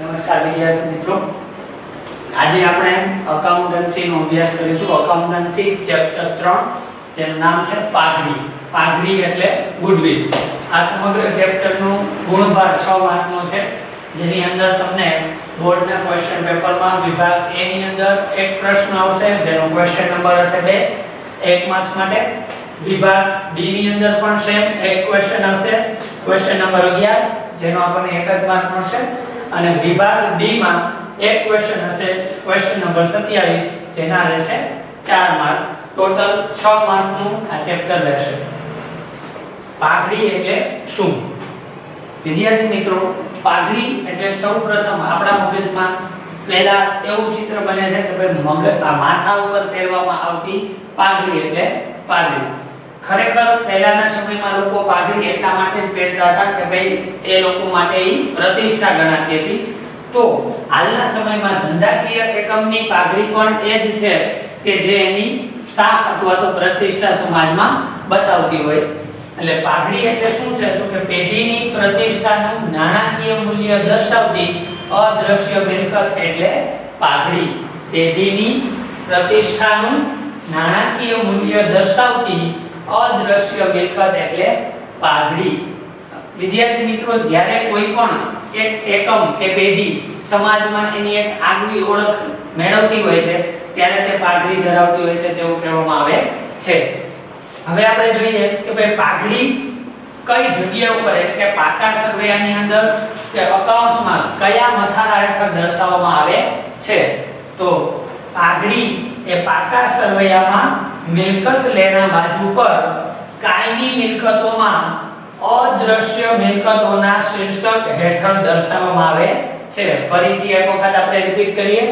નમસ્કાર વિદ્યાર્થી મિત્રો, આજે આપણે અકાઉન્ટન્સી નો અભ્યાસ કરીશું. અકાઉન્ટન્સી ચેપ્ટર 3 જેનું નામ છે પાઘડી. પાઘડી એટલે ગુડવિલ. આ સમગ્ર ચેપ્ટર નું ગુણભાર 6 માર્કનો છે, જેની અંદર તમને બોર્ડના ક્વેશ્ચન પેપરમાં વિભાગ A ની અંદર એક પ્રશ્ન આવશે જેનો ક્વેશ્ચન નંબર હશે 2, 1 માર્ક્સ માટે. વિભાગ B ની અંદર પણ સેમ એક ક્વેશ્ચન આવશે, ક્વેશ્ચન નંબર 11, જેનો આપણને 1 જ માર્ક મળશે. અને વિભાગ D માં એક ક્વેશ્ચન હશે, ક્વેશ્ચન નંબર 27, જેના રહેશે 4 માર્ક. ટોટલ 6 માર્કનું આ ચેપ્ટર રહેશે. પાઘડી એટલે શું? વિદ્યાર્થી મિત્રો, પાઘડી એટલે સૌપ્રથમ આપણા મગજમાં પહેલા એવું ચિત્ર બને છે કે ભાઈ મગજ માથા ઉપર પહેરવામાં આવતી પાઘડી એટલે પાઘડી. ખરેખર પહેલાના સમયમાં લોકો પાઘડી એટલા માટે જ પહેરતા હતા કે ભાઈ એ લોકો માટે ઈ પ્રતિષ્ઠા ગણાતી હતી. તો હાલના સમયમાં ધંધાકીય એકમની પાઘડી પણ એ જ છે કે જે એની શાખ અથવા તો પ્રતિષ્ઠા સમાજમાં બતાવતી હોય. એટલે પાઘડી એટલે શું છે તો કે પેઢીની પ્રતિષ્ઠાનું નાણાકીય મૂલ્ય દર્શાવતી અદ્રશ્ય મિલકત એટલે પાઘડી. પેઢીની પ્રતિષ્ઠાનું નાણાકીય મૂલ્ય દર્શાવતી અદ્રશ્ય મિલકત એટલે પાઘડી. વિદ્યાર્થી મિત્રો, જ્યારે કોઈ પણ એક એકમ કે પેઢી સમાજમાં એની એક આગવી ઓળખ મેળવતી હોય છે ત્યારે તે પાઘડી ધરાવતી હોય છે તેવું કહેવામાં આવે છે. હવે આપણે જોઈએ કે ભાઈ પાઘડી કઈ જગ્યા ઉપર એટલે કે પાકા સર્વેની અંદર કે અકાઉન્ટ્સમાં કયા મથાળા હેઠળ દર્શાવવામાં આવે છે. તો પાઘડી એ પાકા સર્વેમાં મિલકત લેણા બાજુ પર કાયમી મિલકતોમાં અદ્રશ્ય મિલકતોના શીર્ષક હેઠળ દર્શાવવામાં આવે છે. ફરીથી એક વખત આપણે રિપીટ કરીએ.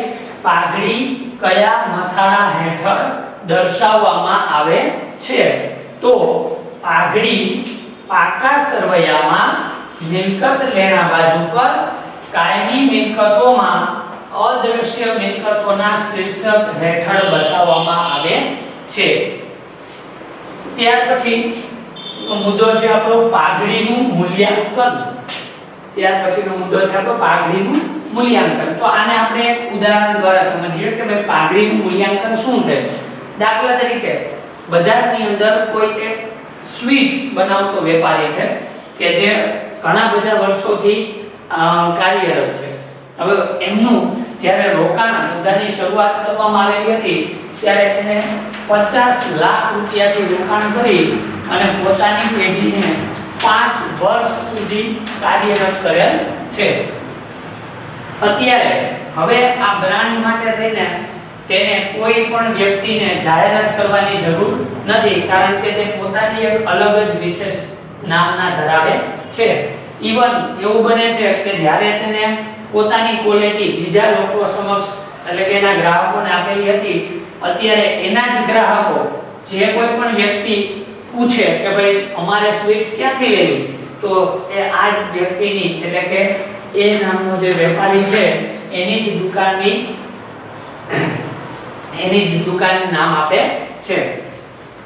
પાઘડી કયા મથાળા હેઠળ દર્શાવવામાં આવે છે? તો પાઘડી પાકા સરવૈયામાં મિલકત લેણા બાજુ પર કાયમી મિલકતોમાં અદ્રશ્ય મિલકતોના શીર્ષક હેઠળ બતાવવામાં આવે છે. ત્યાર પછી મુદ્દો છે આપણો પાઘડીનું મૂલ્યાંકન. ત્યાર પછીનો મુદ્દો છે આપણો પાઘડીનું મૂલ્યાંકન. તો આને આપણે એક ઉદાહરણ દ્વારા સમજીએ કે ભાઈ પાઘડીનું મૂલ્યાંકન શું છે. દાખલા તરીકે બજારની અંદર કોઈ એક સ્વીટ્સ બનાવતો વેપારી છે કે જે ઘણા બધા વર્ષોથી કાર્યરત છે. હવે એમનું જ્યારે રોકાણ ધંધાની શરૂઆત કરવામાં આવેલી હતી ત્યારે એને 50 લાખ રૂપિયાથી રોકાણ કરી અને પોતાની પેઢીને 5 વર્ષ સુધી કાર્યરત કરેલ છે. અત્યારે હવે આ બ્રાન્ડ માટે થઈને તેને કોઈ પણ વ્યક્તિને જાહેરાત કરવાની જરૂર નથી, કારણ કે તે પોતાની એક અલગ જ વિશેષ નામના ધરાવે છે. ઈવન એવું બને છે કે જ્યારે તેને પોતાની ક્વોલિટી બીજા લોકો સમક્ષ એટલે કે એના ગ્રાહકોને આપેલી હતી, અત્યારે એના જ ગ્રાહકો જે કોઈ પણ વ્યક્તિ પૂછે કે ભાઈ અમારે સ્વીટ્સ ક્યાંથી લેવી, તો એ આ જ વ્યક્તિની એટલે કે એ નામનો જે વેપારી છે એની જ દુકાનનું નામ આપે છે.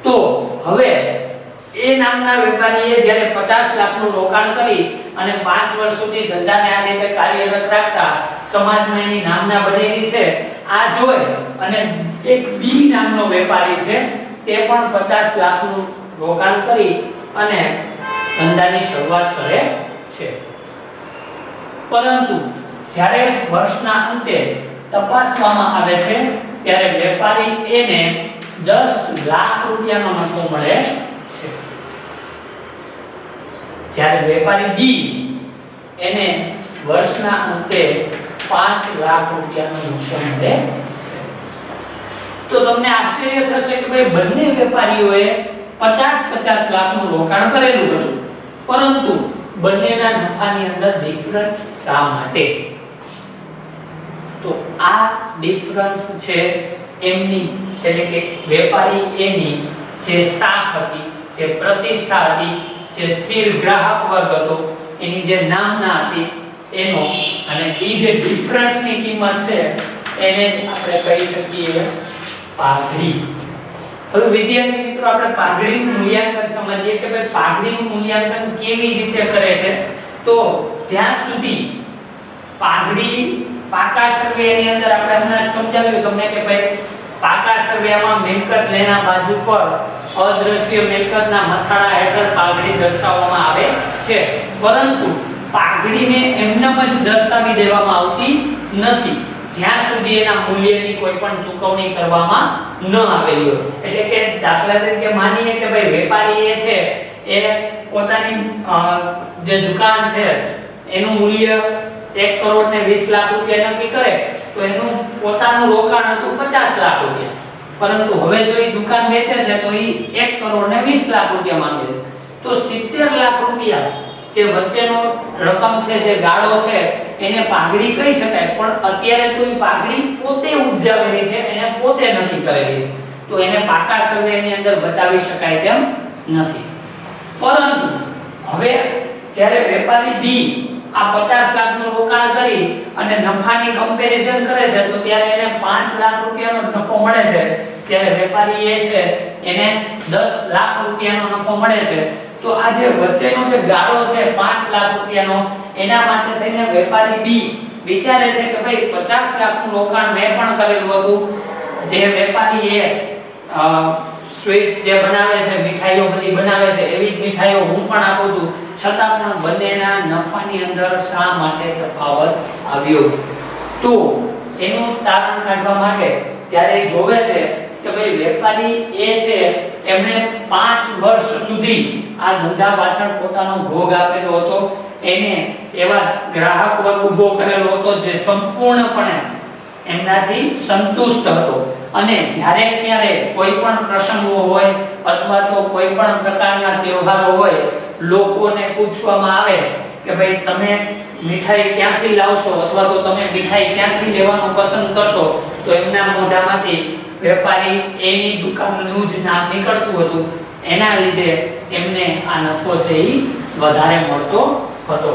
તો હવે એ નામના વેપારીએ જ્યારે 50 લાખનું રોકાણ કરી અને 5 વર્ષ સુધી ધંધાને આ રીતે કાર્યરત રાખતા સમાજમાં એની નામના બનેલી છે. આ જોઈ અને એક બી નામનો વેપારી છે તે પણ 50 લાખનું રોકાણ કરી અને ધંધાની શરૂઆત કરે છે. પરંતુ જ્યારે વર્ષના અંતે તપાસવામાં આવે છે ત્યારે વેપારી એને 10 લાખ રૂપિયાનો નફો મળે છે. જ્યારે વેપારી બી એને વર્ષના અંતે 5 લાખ રૂપિયાનો નફો મળે છે. તો તમને આશ્ચર્ય થશે કે ભાઈ બંને વેપારીઓએ 50 લાખનું રોકાણ કરેલું હતું, પરંતુ બંનેના નફાની અંદર ડિફરન્સ શા માટે? તો આ ડિફરન્સ છે એમની એટલે કે વેપારી એની જે શાખ હતી, જે પ્રતિષ્ઠા હતી, જે સ્થિર ગ્રાહક વર્ગ હતો, એની જે નામના હતી એનો, અને એ જે ડિફરન્સની કિંમત છે એને જ આપણે કહી શકીએ પાઘડી. હવે વિદ્યાર્થી મિત્રો, આપણે પાઘડીનું મૂલ્યાંકન સમજીએ કે ભાઈ પાઘડીનું મૂલ્યાંકન કેવી રીતે કરે છે. તો જ્યાં સુધી પાઘડી પાકા સર્વેની અંદર આપણે હમણાં સમજાવ્યું તમને કે ભાઈ પાકા સર્વેમાં મિલકત લેના બાજુ પર અદ્રશ્ય મિલકતના મથાળા હેઠળ પાઘડી દર્શાવવામાં આવે છે, પરંતુ પાઘડીને એમનેમ જ દર્શાવી દેવામાં આવતી નથી જ્યાં સુધી એના મૂલ્યની કોઈ પણ ચૂકવણી કરવામાં ન આવેલી હોય. એટલે કે દાખલા તરીકે માનીએ કે ભાઈ વેપારી એ છે એ પોતાની જે દુકાન છે એનું મૂલ્ય 1 કરોડ ને 20 લાખ રૂપિયા નક્કી કરે તો એનું પોતાનું રોકાણ હતું 50 લાખ રૂપિયા, પરંતુ હવે જો એ દુકાન વેચે છે તો એ 1 કરોડ ને 20 લાખ રૂપિયા માંગે છે, તો 70 લાખ રૂપિયા જે વચ્ચેનો રકમ છે, જે ગાળો છે, એને પાઘડી કહી શકાય. પણ અત્યારે તો એ પાઘડી પોતે ઉપજાવેલી છે, એને પોતે નક્કી કરેલી છે, તો એને પાકા સર્વેની અંદર બતાવી શકાય તેમ નથી. પરંતુ હવે જ્યારે વેપારી બી આ 50 લાખનું રોકાણ કરી અને નફાની કમ્પેરિઝન કરે છે તો ત્યારે એને 5 લાખ રૂપિયાનો નફો મળે છે, ત્યારે વેપારી એ છે એને 10 લાખ રૂપિયાનો નફો મળે છે. તો આ જે વચ્ચેનો જે ગાળો છે 5 લાખ રૂપિયાનો, એના માટે થઈને વેપારી બી વિચારે છે કે ભાઈ 50 લાખનું રોકાણ મેં પણ કરેલું હતું, જે વેપારી એ સ્વીટ્સ જે બનાવે છે, મીઠાઈઓ બધી બનાવે છે, એવી જ મીઠાઈઓ હું પણ આપું છું, છતાં પણ બંનેના નફાની અંદર શા માટે તફાવત આવ્યો? તો એનું તારણ કાઢવા માટે જ્યારે જોવે છે કે ભાઈ વેપારી એ છે એમણે 5 વર્ષ સુધી આ ધંધા પાછળ પોતાનો ભોગ આપેલો હતો, એને એવા ગ્રાહક વર્ગ ઊભો કરેલો હતો જે સંપૂર્ણપણે એમનાથી સંતુષ્ટ હતો, અને જ્યારે ક્યારે કોઈ પણ પ્રસંગો હોય અથવા તો કોઈ પણ પ્રકારના તહેવારો હોય, લોકોને પૂછવામાં આવે કે ભાઈ તમે મીઠાઈ ક્યાંથી લાવશો અથવા તો તમે મીઠાઈ ક્યાંથી લેવાનું પસંદ કરશો, તો એમના મોઢામાંથી વેપારી એની દુકાનનું જ નામ નીકળતું હતું. એના લીધે એમને આ નફો છે એ વધારે મળતો હતો.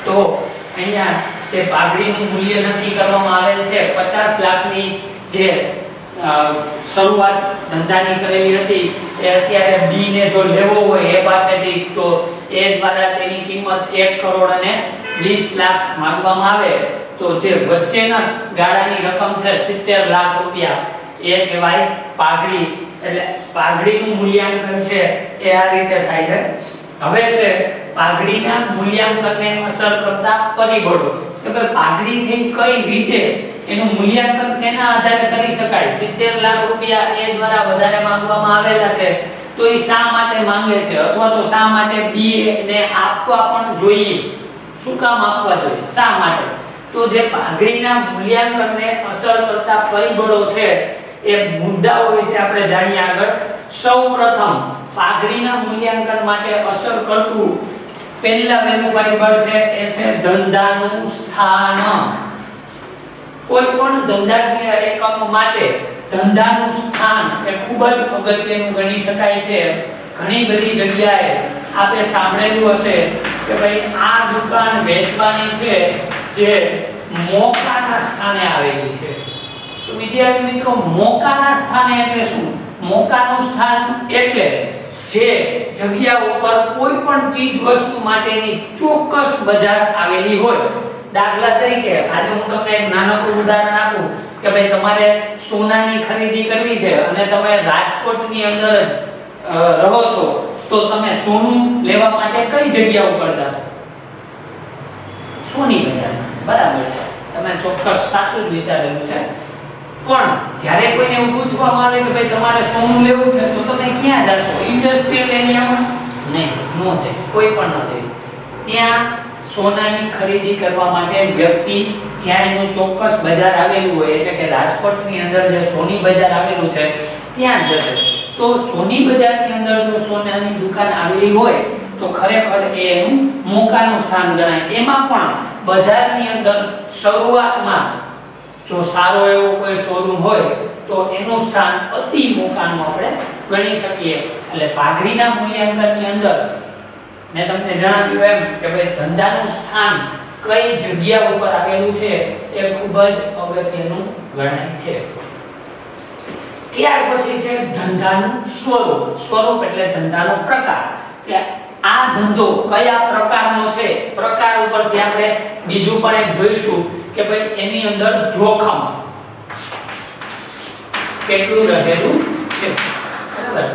તો અહીંયા જે પાઘડીનું મૂલ્ય નક્કી કરવામાં આવેલ છે 50 લાખની જે શરૂઆત ધંધાની કરેલી હતી, એ અત્યારે બી ને જો લેવો હોય એ પાસેથી તો એ દ્વારા તેની કિંમત 1 કરોડ અને 20 લાખ માંગવામાં આવે, તો જે વચ્ચેના ગાળાની રકમ છે 70 લાખ રૂપિયા, એ કહેવાય પાઘડી. એટલે પાઘડીનું મૂલ્યાંકન છે એ આ રીતે થાય છે. હવે છે પાઘડીના મૂલ્યાંકનને અસર કરતા પરિબળો, કે ભાઈ પાઘડી છે કઈ રીતે એનું મૂલ્યાંકન શેના આધારે કરી શકાય? 70 લાખ રૂપિયા એ દ્વારા વધારે માંગવામાં આવેલા છે, તો એ શા માટે માંગે છે, અથવા તો શા માટે બી ને આપવા પણ જોઈએ? શું કામ આપવા જોઈએ, શા માટે? તો જે પાઘડીના મૂલ્યાંકનને અસર કરતા પરિબળો છે એ મુદ્દાઓ વિશે આપણે જાણીએ આગળ. સૌપ્રથમ પાઘડીના મૂલ્યાંકન માટે અસર કરતું પહેલું પરિબળ છે એ છે ધંધાનું સ્થાન. કોઈ પણ ધંધાકીય એકમ માટે ધંધાનું સ્થાન એ ખૂબ જ અગત્યનું ગણી શકાય છે. ઘણી બધી જગ્યાએ આપણે સાંભળેલું હશે કે ભાઈ આ દુકાન વેચવાની છે જે મોકાના સ્થાને આવેલી છે. તો વિદ્યાર્થી મિત્રો, મોકાના સ્થાને એટલે શું? મોકાનું સ્થાન એટલે જે જગ્યા ઉપર કોઈ પણ ચીજ વસ્તુ માટેની ચોક્કસ બજાર આવેલી હોય. દાખલા તરીકે આજે હું તમને એક નાનકડું ઉદાહરણ આપું કે ભાઈ તમારે સોનાની ખરીદી કરવી છે અને તમે રાજકોટની અંદર જ રહો છો, તો તમે સોનું લેવા માટે કઈ જગ્યા ઉપર જશો? સોની બજાર. બરાબર છે, તમે ચોક્કસ સાચું જ વિચારેલું છે. પણ જ્યારે કોઈને એવું પૂછવામાં આવે કે ભાઈ તમારે સોનું લેવું છે તો તમે ક્યાં જશો? ઇન્ડસ્ટ્રીયલ એરિયામાં? નહીં, નો છે, કોઈ પણ નથી. ત્યાં સોનાની ખરીદી કરવા માટે વ્યક્તિ જ્યાં એનું ચોક્કસ બજાર આવેલું હોય, એટલે કે રાજકોટની અંદર જે સોની બજાર આવેલું છે ત્યાં જશે. તો સોની બજારની અંદર જો સોનાની દુકાન આવેલી હોય તો ખરેખર એ એનું મોકાનું સ્થાન ગણાય. એમાં પણ બજારની અંદર શરૂઆતમાં જો સારો એવો કોઈ શોરૂમ હોય તો એનું સ્થાન અતિ મોકાનું આપણે ગણી શકીએ. એટલે પાઘડીના મૂલ્યાંકનની અંદર મેં તમને જણાવ્યું એમ કે ભાઈ ધંધાનું સ્થાન કઈ જગ્યા ઉપર આવેલું છે એ ખૂબ જ અગત્યનું ગણાય છે. ત્યાર પછી છે ધંધાનું સ્વરૂપ. સ્વરૂપ એટલે ધંધાનો પ્રકાર. કે આ ધંધો કયા પ્રકારનો છે, પ્રકાર ઉપરથી આપણે બીજું પણ એક જોઈશું કે ભાઈ એની અંદર જોખમ કેટલું રહેલું છે, બરાબર।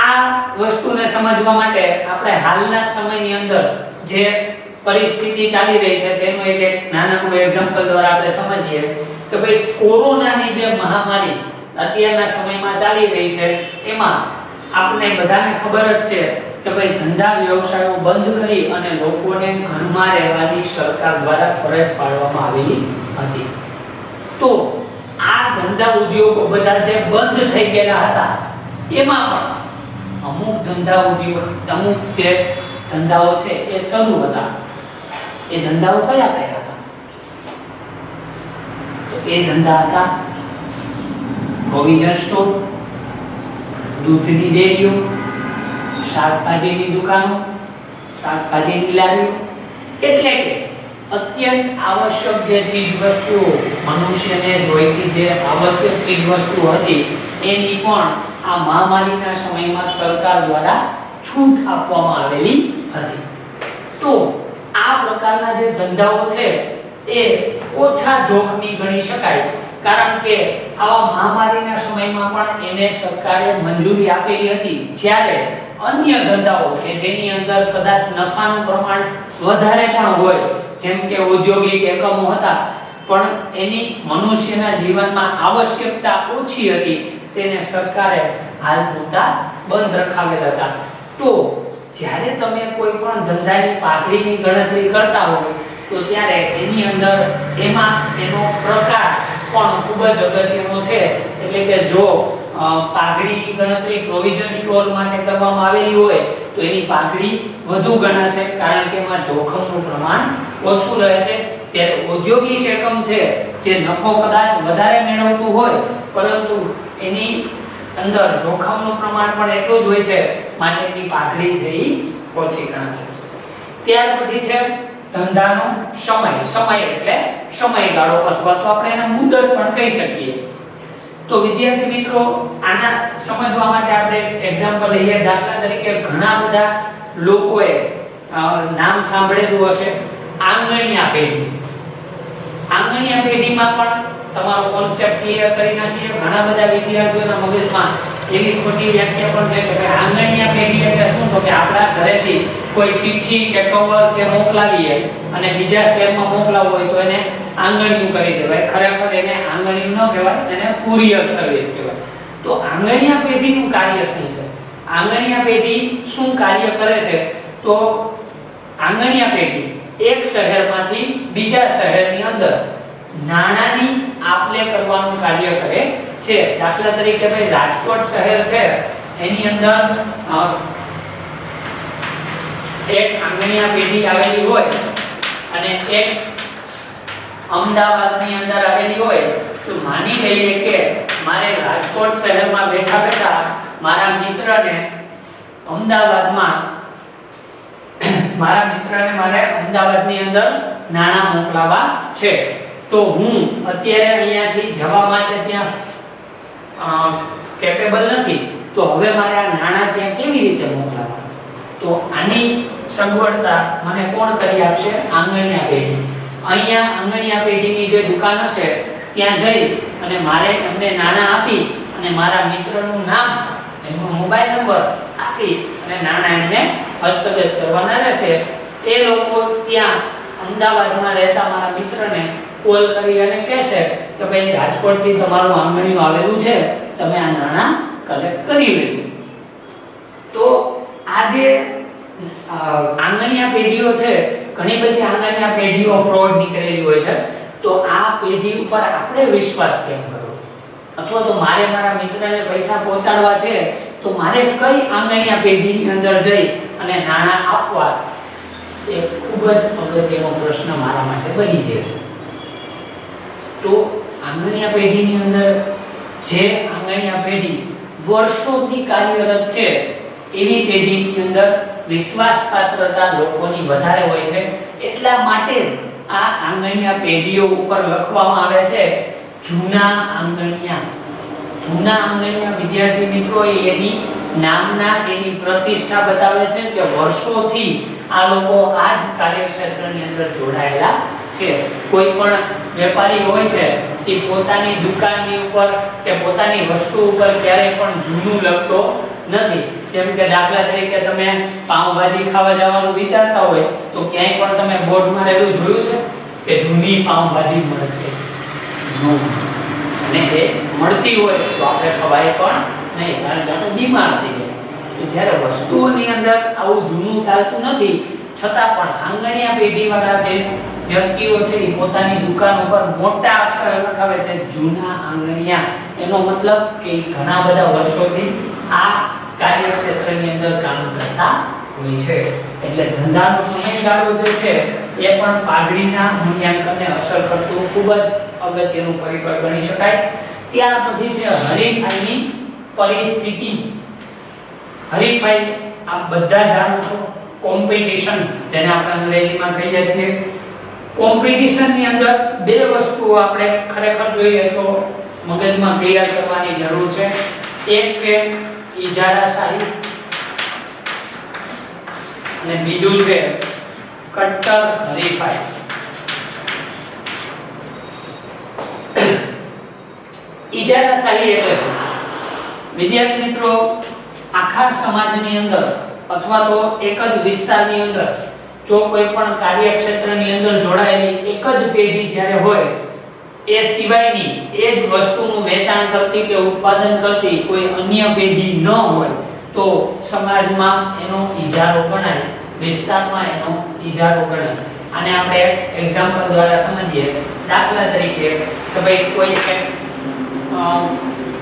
આ વસ્તુને સમજવા માટે આપણે હાલના સમયની અંદર જે પરિસ્થિતિ ચાલી રહી છે તેનું એક નાનકડું એક્ઝામ્પલ દ્વારા આપણે સમજીએ કે ભાઈ કોરોનાની જે મહામારી અત્યારના સમયમાં ચાલી રહી છે એમાં આપણે બધાને ખબર જ છે કે ભાઈ ધંધા વ્યવસાયો બંધ કરી અને લોકોને ઘરમાં રહેવાની સરકાર દ્વારા ફરજ પાડવામાં આવેલી હતી। તો આ ધંધા ઉદ્યોગો બધા જે બંધ થઈ ગયેલા હતા એમાં પણ અમુક ધંધા ઉદ્યોગ અમુક જે ધંધાઓ છે એ શરૂ હતા। એ ધંધાઓ કયા કયા હતા? તો એ ધંધા હતા પ્રોવિઝન સ્ટોર, દૂધની ડેરીઓ, શાકભાજીની દુકાનો, શાકભાજીની લારીઓ, એટલે કે અત્યંત આવશ્યક જે ચીજ વસ્તુઓ મનુષ્યને જોઈતી જે આવશ્યક ચીજ વસ્તુઓ હતી એની પણ આ મહામારીના સમયમાં સરકાર દ્વારા છૂટ આપવામાં આવેલી હતી। તો આ પ્રકારના જે ધંધાઓ છે એ ઓછા જોખમી ગણી શકાય, કારણ કે આવા મહામારીના સમયમાં પણ એને સરકારે મંજૂરી આપેલી હતી, જ્યારે અન્ય ધંધાઓ કે જેની અંદર કદાચ નફાનું પ્રમાણ વધારે પણ હોય, જેમ કે ઔદ્યોગિક એકમો હતા પણ એની મનુષ્યના જીવનમાં આવશ્યકતા ઓછી હતી, તેને સરકારે હાલ પૂરતા બંધ રખાવેલા હતા। તો જ્યારે તમે કોઈ પણ ધંધાની પાઘડીની ગણતરી કરતા હો તો ત્યારે એની અંદર એમાં એનો પ્રકાર પણ ખૂબ જ અગત્યનો છે। એટલે કે જો પાઘડીની ગણતરી પ્રોવિઝન સ્ટોર માટે કરવામાં આવેલી હોય તો એની પાઘડી વધુ ગણાશે, કારણ કે એમાં જોખમનું પ્રમાણ ઓછું રહે છે। જ્યારે ઔદ્યોગિક એકમ છે જે નફો કદાચ વધારે મેળવતું હોય પરંતુ એની અંદર જોખમનું પ્રમાણ પણ એટલું જ હોય છે, માટે એની પાઘડી છે એ ઓછી ગણાશે। ત્યાર પછી છે ધંધાનો સમય। સમય એટલે સમયગાળો અથવા તો આપણે એને મુદત પણ કહી શકીએ। તો વિદ્યાર્થી મિત્રો, આના સમજવા માટે આપણે એક્ઝામ્પલ લઈએ। દાખલા તરીકે ઘણા બધા લોકોએ નામ સાંભળેલું હશે આંગણિયા પેઢી। આંગણિયા પેઢીમાં પણ તમારો કોન્સેપ્ટ ક્લિયર કરી નાખીએ। ઘણા બધા વિદ્યાર્થીઓના મગજમાં એવી ખોટી વ્યાખ્યા પણ છે કે આંગણિયા પેઢી એટલે શું? તો કે આપણા ઘરેથી કોઈ ચિઠ્ઠી કે કવર કે મોકલાવીએ અને બીજા શહેરમાં મોકલાવવું હોય તો એને આંગણિયું કરી દેવાય। ખરેખર એને આંગણિયું ન કહેવાય, એને કુરિયર સર્વિસ કહેવાય। તો આંગણિયા પેઢીનું કાર્ય શું છે? આંગણિયા પેઢી શું કાર્ય કરે છે? તો આંગણિયા પેઢી એક શહેરમાંથી બીજા શહેરની અંદર નાણાંની આપ-લે કરવાનું કાર્ય કરે છે। દાખલા તરીકે ભાઈ રાજકોટ શહેર છે એની અંદર એક આંગણિયા પેઢી આવેલી હોય અને એક અમદાવાદની અંદર આવેલી હોય, તો માની લઈએ કે મારે રાજકોટ શહેરમાં બેઠા બેઠા મારા મિત્રને મારે અમદાવાદની અંદર નાણાં મોકલાવા છે। તો હું અત્યારે અહીંયાથી જવા માટે ત્યાં કેપેબલ નથી, તો હવે મારે આ નાણાં ત્યાં કેવી રીતે મોકલાવા? તો આની સગવડતા મને કોણ કરી આપશે? આંગણિયા પેઢી। અહીંયા આંગણિયા પેઢીની જે દુકાન હશે ત્યાં જઈ અને મારે એમને નાણાં આપી અને મારા મિત્રનું નામ, એમનો મોબાઈલ નંબર આપી અને નાણાં એમને હસ્તગત કરવાના રહેશે। એ લોકો ત્યાં અમદાવાદમાં રહેતા મારા મિત્રને કોલ કરી અને કહેશે કે ભાઈ રાજકોટથી તમારું આંગણિયું આવેલું છે, તમે આ નાણાં કલેક્ટ કરી લેજો। તો આ જે આંગણિયા પેઢીઓ છે, ઘણી બધી આંગણિયા પેઢીઓ ફ્રોડ નીકળેલી હોય છે। તો આ પેઢી ઉપર આપણે વિશ્વાસ કેમ કરવો? અથવા તો મારે મારા મિત્રને પૈસા પહોંચાડવા છે તો મારે કઈ આંગણિયા પેઢીની અંદર જઈ અને નાણાં આપવા? એ ખૂબ જ અગત્યનો પ્રશ્ન મારા માટે બની ગયો છે। તો આંગણિયા પેઢીની અંદર જે આંગણિયા પેઢી વર્ષોથી કાર્યરત છે એવી પેઢીની અંદર વિશ્વાસપાત્રતા લોકોની વધારે હોય છે। એટલા માટે જ આ આંગણિયા પેઢીઓ ઉપર લખવામાં આવે છે જૂના આંગણિયા। જૂના આંગણિયા વિદ્યાર્થી મિત્રો એની નામના એની પ્રતિષ્ઠા બતાવે છે કે વર્ષોથી આ લોકો આ જ કાર્યક્ષેત્રની અંદર જોડાયેલા છે. કોઈ પણ વેપારી હોય છે એ પોતાની દુકાનની ઉપર કે પોતાની વસ્તુ ઉપર ક્યારેય પણ જૂનું લખતો નથી. જેમ કે દાખલા તરીકે તમે પાવભાજી ખાવા જવાનું વિચારતા હોય તો ક્યાંય પણ તમે બોર્ડ મારેલું જોયું છે કે જૂની પાવભાજી મળશે? અને એ મળતી હોય તો આપણે ખવાય પણ નહીં, કારણ કે આપણે બીમાર થઈ જાય. તો જ્યારે વસ્તુઓની અંદર આવું જૂનું ચાલતું નથી છતાં પણ આંગણિયા પેઢીવાળા જે વ્યક્તિઓ છે એ પોતાની દુકાન ઉપર મોટા અક્ષરે લખાવે છે જૂના આંગણિયા. એનો મતલબ કે ઘણા બધા વર્ષોથી આ કાર્યક્ષેત્રની અંદર કામ કરતા હોય છે. એટલે ધંધાનો સમયગાળો જે છે એ પણ પાઘડીના મૂલ્યાંકનને અસર કરતું ખૂબ જ અગત્યનું પરિબળ ગણી શકાય. ત્યાર પછી છે હરીફાઈની પરિસ્થિતિ. હરીફાઈ આપ બધા જાણો છો, કોમ્પિટિશન જેને આપણે અંગ્રેજીમાં કહીએ છીએ. કોમ્પિટિશનની અંદર બે વસ્તુઓ આપણે ખરેખર જોઈએ તો મગજમાં ક્લિયર કરવાની જરૂર છે. એક છે ઇજારાશાહી અને બીજું છે કટ્ટર હરીફાઈ. ઇજારાશાહી એટલે શું? વિદ્યાર્થી મિત્રો, આખા સમાજની અંદર અથવા તો એક જ વિસ્તારની અંદર જો કોઈ પણ કાર્યક્ષેત્રની અંદર જોડાયેલી એક જ પેઢી જ્યારે હોય એ સિવાયની એ જ વસ્તુનું વેચાણ કરતી કે ઉત્પાદન કરતી કોઈ અન્ય પેઢી ન હોય તો સમાજમાં એનો ઇજારો ગણાય, વિસ્તારમાં એનો ઇજારો ગણાય. આને આપણે એક્ઝામ્પલ દ્વારા સમજીએ. દાખલા તરીકે કે ભાઈ કોઈ એક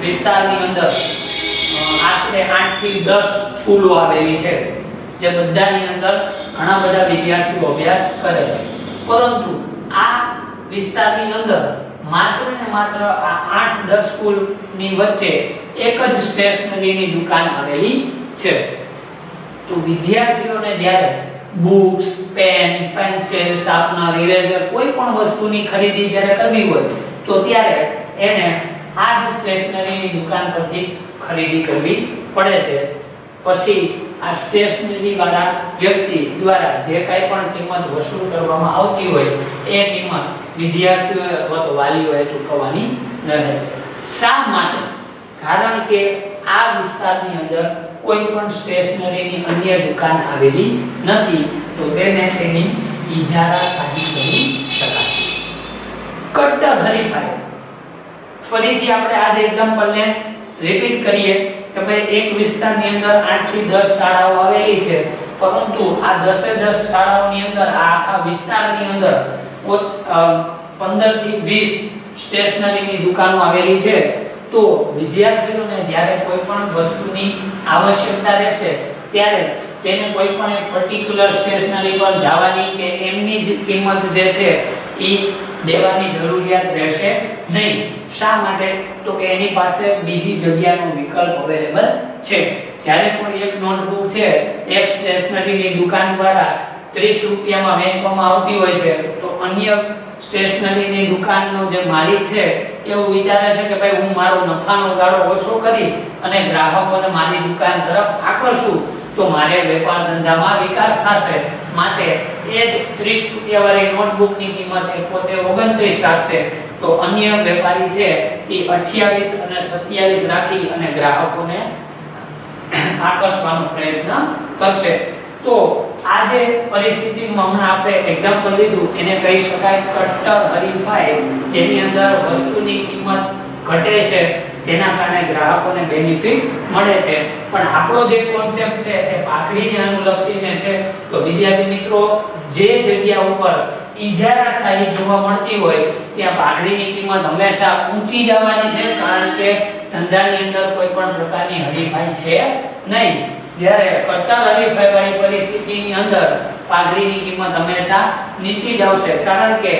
વિસ્તારની અંદર આશરે 8 થી 10 સ્કૂલો આવેલી છે જે બધાની અંદર ઘણા બધા વિદ્યાર્થીઓ અભ્યાસ કરે છે, પરંતુ આ વિસ્તારની અંદર માત્ર ને માત્ર આ 8-10 સ્કૂલની વચ્ચે એક જ સ્ટેશનરીની દુકાન આવેલી છે. તો વિદ્યાર્થીઓને જ્યારે books, pen, pencil, sharpener, eraser કોઈ પણ વસ્તુની ખરીદી જ્યારે કરવી હોય તો ત્યારે એને આ જ સ્ટેશનરીની દુકાન પરથી ખરીદી કરવી પડે છે. પછી આ સ્ટેશનરી વાળા વ્યક્તિ દ્વારા જે કાંઈ પણ કિંમત વસૂલ કરવામાં આવતી હોય એ કિંમત વિદ્યાર્થીઓ અથવા તો વાલીઓએ ચૂકવવાની રહે છે. શા માટે? કારણ કે આ વિસ્તારની અંદર કોઈ પણ સ્ટેશનરીની અન્ય દુકાન આવેલી નથી, તો તેને તેની ઇજારાશાહી કહી શકાય. કટ્ટર હરીફાઈ. ફરીથી આપણે આ જ એક્ઝામ્પલને રિપીટ કરીએ કે ભાઈ એક વિસ્તારની અંદર 8 થી 10 શાળાઓ આવેલી છે, પરંતુ આ 10 શાળાઓની અંદર આ આખા વિસ્તારની અંદર 15 થી 20 સ્ટેશનરીની દુકાનો આવેલી છે. તો વિદ્યાર્થીઓને જ્યારે કોઈ પણ વસ્તુની આવશ્યકતા રહેશે ત્યારે તેને કોઈ પણ એક પર્ટિક્યુલર સ્ટેશનરી પર જવાની કે એમની જ કિંમત જે છે એ દેવાની જરૂરિયાત રહેશે નહીં. શા માટે? તો કે એની પાસે બીજી જગ્યાનો વિકલ્પ અવેલેબલ છે. જ્યારે કોઈ એક નોટબુક છે એક સ્ટેશનરીની દુકાન દ્વારા 30 રૂપિયામાં વેચવામાં આવતી હોય છે, તો અન્ય સ્ટેશનરીની દુકાનનો જે માલિક છે એવું વિચારે છે કે ભાઈ હું મારો નફાનો ગાળો ઓછો કરી અને ગ્રાહકોને મારી દુકાન તરફ આકર્ષું તો મારે વેપાર ધંધામાં વિકાસ થશે. માટે એ જ 30 રૂપિયા વાળી નોટબુકની કિંમત એ પોતે 29 રાખશે, તો અન્ય વેપારી છે એ 28 અને 27 રાખી અને ગ્રાહકોને આકર્ષવાનો પ્રયત્ન કરશે. તો આ જે પરિસ્થિતિનું હમણાં આપણે એક્ઝામ્પલ લીધું એને કહી શકાય કટ્ટર હરીફાઈ, જેની અંદર વસ્તુની કિંમત ઘટે છે જેના કારણે ગ્રાહકોને બેનિફિટ મળે છે. પણ આપણો જે કોન્સેપ્ટ છે એ પાઘડીને અનુલક્ષીને છે. તો વિદ્યાર્થી મિત્રો, જે જગ્યા ઉપર ઇજારાશાહી જોવા મળતી હોય ત્યાં પાઘડીની કિંમત હંમેશા ઊંચી જવાની છે, કારણ કે ધંધાની અંદર કોઈ પણ પ્રકારની હરીફાઈ છે નહીં. જ્યારે કટ્ટર હરીફાઈ વાળી પરિસ્થિતિની અંદર પાઘડીની કિંમત હંમેશા નીચી જ આવશે, કારણ કે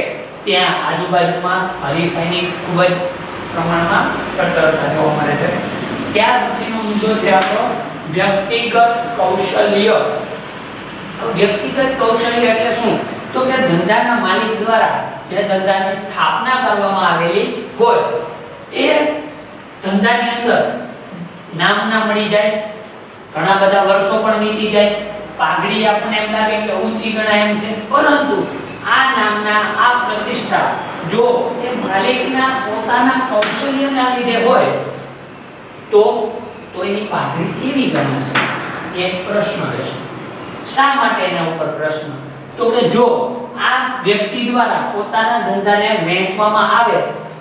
ત્યાં આજુબાજુમાં હરીફાઈની ખૂબ જ પ્રમાણમાં કટ્ટરતા જોવા મળે છે. ત્યાર પછીનો મુદ્દો છે આપણો વ્યક્તિગત કૌશલ્ય. વ્યક્તિગત કૌશલ્ય એટલે શું? તો કે ધંધાના માલિક દ્વારા જે ધંધાની સ્થાપના કરવામાં આવેલી હોય એ ધંધાની અંદર નામ ના મળી જાય, ઘણા બધા વર્ષો પણ વીતી જાય, પાઘડી આપણને એમ લાગે કે ઊંચી ગણાય એમ છે, પરંતુ આ નામના આ પ્રતિષ્ઠા જો એ માલિકના પોતાના કૌશલ્યના લીધે હોય તો એની પાઘડી કેવી ગણાશે? એક પ્રશ્ન રહેશે. શા માટે એના ઉપર પ્રશ્ન? તો કે જો આ વ્યક્તિ દ્વારા પોતાના ધંધાને વેચવામાં આવે,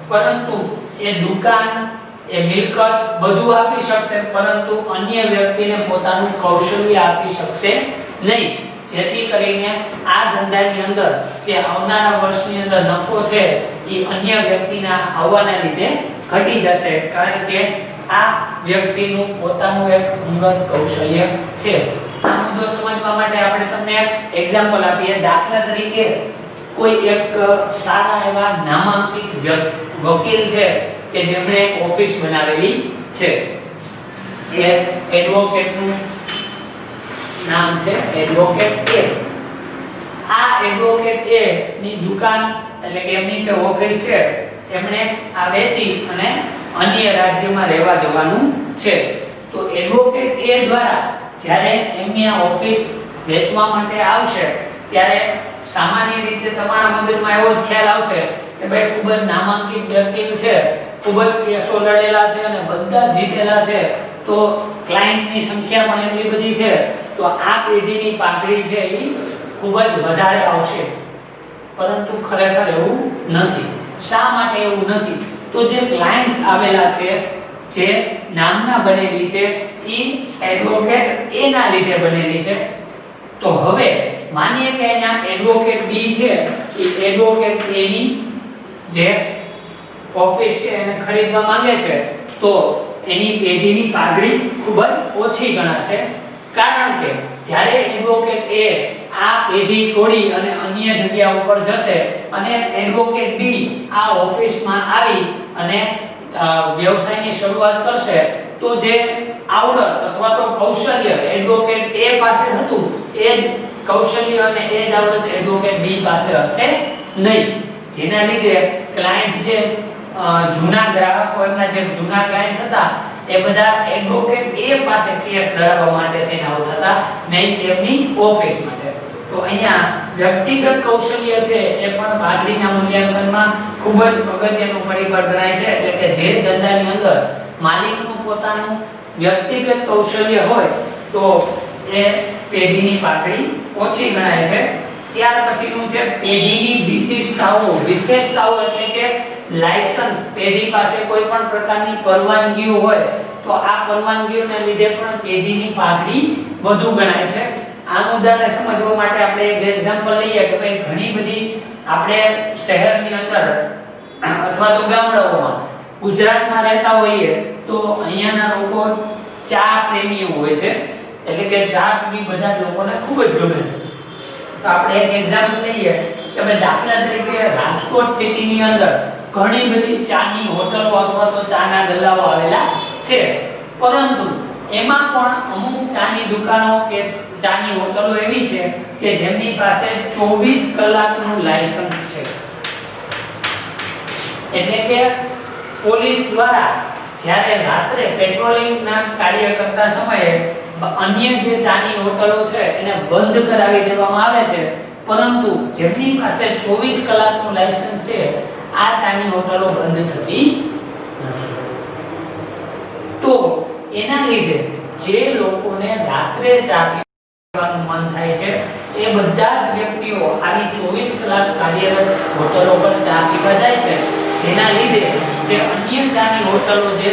પરંતુ એ દુકાન, એ મિલકત બધું આપી શકશે, પરંતુ અન્ય વ્યક્તિને પોતાનું કૌશલ્ય આપી શકશે નહીં, જેથી કરીને આ ધંધાની અંદર જે આવનારા વર્ષની અંદર નફો છે એ અન્ય વ્યક્તિના આવવાના લીધે ઘટી જશે, કારણ કે આ વ્યક્તિનું પોતાનું એક અંગત કૌશલ્ય છે. આ મુદ્દો સમજવા માટે આપણે તમને એક એક્ઝામ્પલ આપીએ. દાખલા તરીકે કોઈ એક સારા એવા નામાંકિત વકીલ છે કે જેમણે એક ઓફિસ બનાવેલી છે. એ એડવોકેટનું નામ છે એડવોકેટ એ. આ એડવોકેટ એ ની દુકાન એટલે કે એમની જે ઓફિસ છે એમણે આ વેચી અને અન્ય રાજ્યમાં રહેવા જવાનું છે. તો એડવોકેટ એ દ્વારા જ્યારે એમની આ ઓફિસ વેચવા માટે આવશે ત્યારે સામાન્ય રીતે તમારા મગજમાં એવો જ ખ્યાલ આવશે કે ભાઈ ખૂબ જ નામાંકિત વકીલ છે, ખૂબ જ કેસો લડેલા છે અને બધા જીતેલા છે, તો ક્લાયન્ટની સંખ્યા પણ એટલી બધી છે, તો આ પેઢીની પાઘડી છે એ ખૂબ જ વધારે આવશે. પરંતુ ખરેખર એવું નથી. શા માટે એવું નથી? તો જે ક્લાયન્ટ્સ આવેલા છે, જે નામના બનેલી છે, એ એડવોકેટ એ ના લીધે બનેલી છે. તો હવે માનીએ કે અહીંયા એડવોકેટ બી છે, એ એડવોકેટ એ ની જે ઓફિસ છે એને ખરીદવા માંગે છે, તો એની પેઢીની પાઘડી ખૂબ જ ઓછી ગણાશે, કારણ કે જ્યારે એડવોકેટ એ આ પેઢી છોડી અને અન્ય જગ્યા ઉપર જશે અને એડવોકેટ બી આ ઓફિસમાં આવી અને વ્યવસાયની શરૂઆત કરશે, તો જે આવડત અથવા તો કૌશલ્ય એડવોકેટ એ પાસે હતું એ જ કૌશલ્ય અને એ જ આવડત એડવોકેટ બી પાસે હશે નહીં, જેના લીધે ક્લાયન્ટ્સ જે જૂના ગ્રાહકો એમના જે જૂના ક્લાયન્ટ્સ હતા એ બધા એડવોકેટ એ પાસે કેસ લડાવવા માટે થઈને આવતા હતા, નહીં કે એમની ઓફિસ માટે. તો અહીંયા વ્યક્તિગત કૌશલ્ય છે એ પણ પાઘડીના મૂલ્યાંકનમાં ખૂબ જ અગત્યનું પરિબળ ગણાય છે. એટલે કે જે ધંધાની અંદર માલિકનું પોતાનું વ્યક્તિગત કૌશલ્ય હોય તો એ પેઢીની પાઘડી ઓછી ગણાય છે. ત્યાર પછીનું છે પેઢીની વિશેષતાઓ. વિશેષતાઓ એટલે કે લાયસન્સ. પેઢી પાસે કોઈ પણ પ્રકારની પરવાનગીઓ હોય તો આ પરવાનગીઓને લીધે પણ પેઢીની પાઘડી વધુ ગણાય છે. આ મુદ્દાને સમજવા માટે આપણે એક એક્ઝામ્પલ લઈએ કે ભાઈ ઘણી બધી આપણે શહેરની અંદર અથવા તો ગામડાઓમાં ગુજરાતમાં રહેતા હોઈએ તો અહીંયાના લોકો ચા પ્રેમીઓ હોય છે, એટલે કે ચા પીવી બધા લોકોને ખૂબ જ ગમે છે. તો આપણે એક એક્ઝામ્પલ લઈએ કે ભાઈ દાખલા તરીકે રાજકોટ સિટીની અંદર ઘણી બધી ચાની હોટલો અથવા તો ચાના ગલ્લાઓ આવેલા છે, પરંતુ એમાં પણ અમુક ચાની દુકાનો કે ચાની હોટલો એવી છે કે જેમની પાસે 24 કલાકનું લાયસન્સ છે. એટલે કે પોલીસ દ્વારા જ્યારે રાત્રે પેટ્રોલિંગના કાર્ય કરતા સમયે અન્ય જે ચાની હોટલો છે એને બંધ કરાવી દેવામાં આવે છે, પરંતુ જેમની પાસે 24 કલાકનું લાયસન્સ છે આ ચાની હોટલો બંધ થતી નથી. તો એના લીધે જે લોકોને રાત્રે ચા પીવાનું મન થાય છે એ બધા જ વ્યક્તિઓ આવી 24 કલાક કાર્યરત હોટલો પર ચા પીવા જાય છે, જેના લીધે જે અન્ય ચાની હોટલો જે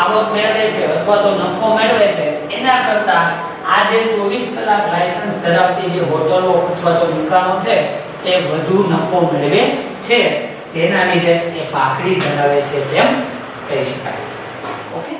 આવક મેળવે છે અથવા તો નફો મેળવે છે એના કરતા આ જે 24 કલાક લાયસન્સ ધરાવતી જે હોટલો અથવા તો દુકાનો છે એ વધુ નફો મેળવે છે, જેના લીધે એ પાઘડી ધરાવે છે તેમ કહી શકાય. ઓકે.